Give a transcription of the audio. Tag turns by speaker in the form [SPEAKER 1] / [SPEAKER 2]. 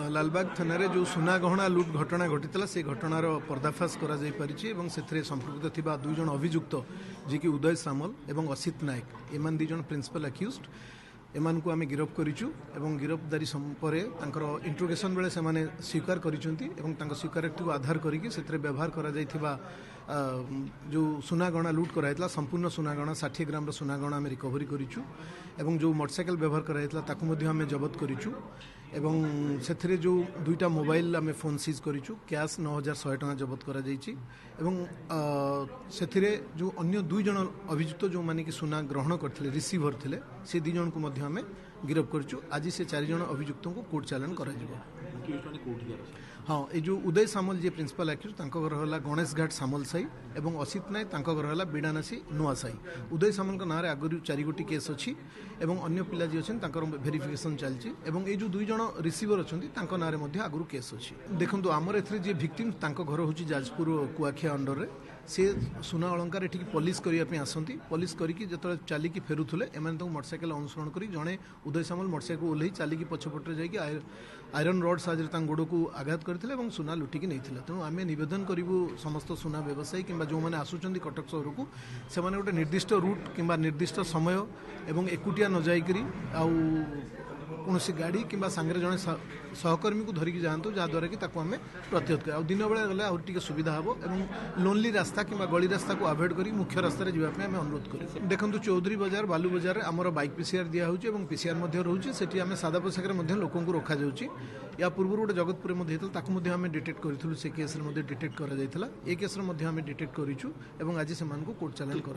[SPEAKER 1] लालबाग थाना जो सुना गहना लुट घटना घटी से घटनार पर्दाफाश कर संपृक्त थिबा दुई जन अभियुक्त जी कि उदय सामल और असित नायक एमान दुई जन प्रिंसिपल अक्यूज्ड एमान को आम गिरफ करिचु एवं गिरफ्तारी परे तांकर इंट्रोगेशन बेले से माने स्वीकार करिसेंती एवं तांकर स्वीकारोक्ति को आधार करिकि सेतरे व्यवहार करा जायथिबा जो सुना गहना लुट कराइतला संपूर्ण सुना गहना 60 ग्राम सुना गहना आम रिकवरी करिचु एवं जो मोटरसाइकेल व्यवहार कराइतला ताकु मध्ये आम जबत करिचु एवं सेथरे जो दुईटा मोबाइल आम फोन सीज करिचु कैश 9100 टका जबत करा जायछि एवं सेथिरे जो अन्य दुई जन अभियुक्त जो माने कि सुना ग्रहण करथिले रिसीवर थिले से दुई जन को मध्ये आम गिरफ करिचु आज से 4 जन अभियुक्त को कोर्ट चालान करा जिवो। हाँ ये जो उदय सामल जी प्रिंसिपल अक्यूज तांको घर हला गणेश घाट सामल साई एवं असित नायक तांको घर हला बिडानासी नुआ साई उदय सामल का नारे आगु 4 गोटी केस अछि एवं अन्य पिला जी अछन तांकर वेरिफिकेशन चलछि एवं ये जो दुई जन रिसीवर अछंती तांको नारे मध्ये आगु केस अछि। देखंतु हमर एथरे जे विक्टिम तांको घर होछि जाजपुर कुआखिया अंडर रे से सुना अलंकार एठी पुलिस करिया आसती पुलिस करिकी जतले चलिकी फेरुथुले एमान तो मोटरसाइकेल अनुसरण करी जणे उदय सामल मोटरसाइकेल ओल्ही चलिकी पछपटे जाइकी आयरन रड साजरे तां गोड़ को आघात करथिले एवं सुना लुटिकी नैथिले। तेणु आमे निवेदन करिवु समस्त सुना व्यवसायी किंबा जो माने आसुचंदी कटक शहर को से माने गोटे निर्दिष्ट रूट किंबा निर्दिष्ट समय एवं एकुटिया न जाइकरी आउ कौन गाड़ी कि सांगे जड़े सहकर्मी को धरिकी जातु जहाद्वारा कि आम प्रतिहत कर दिन बेला गले आगे सुविधा हम और लोनली रास्ता कि गली रास्ता को अवॉइड कर मुख्य रास्तार जावाई आम अनुरोध कर। देखो चौधरी बजार बालू बजार आमर बाइक पीसीआर दिखाई और पीसीआर रोचे से आम सादा पोशाक लोक रखा या पूर्व गोटे जगतपुर आम डिटेक्ट करूँ से केस डिटेक्ट कर केस डिटेक्ट करूँ आज से कोर्ट चालान कर।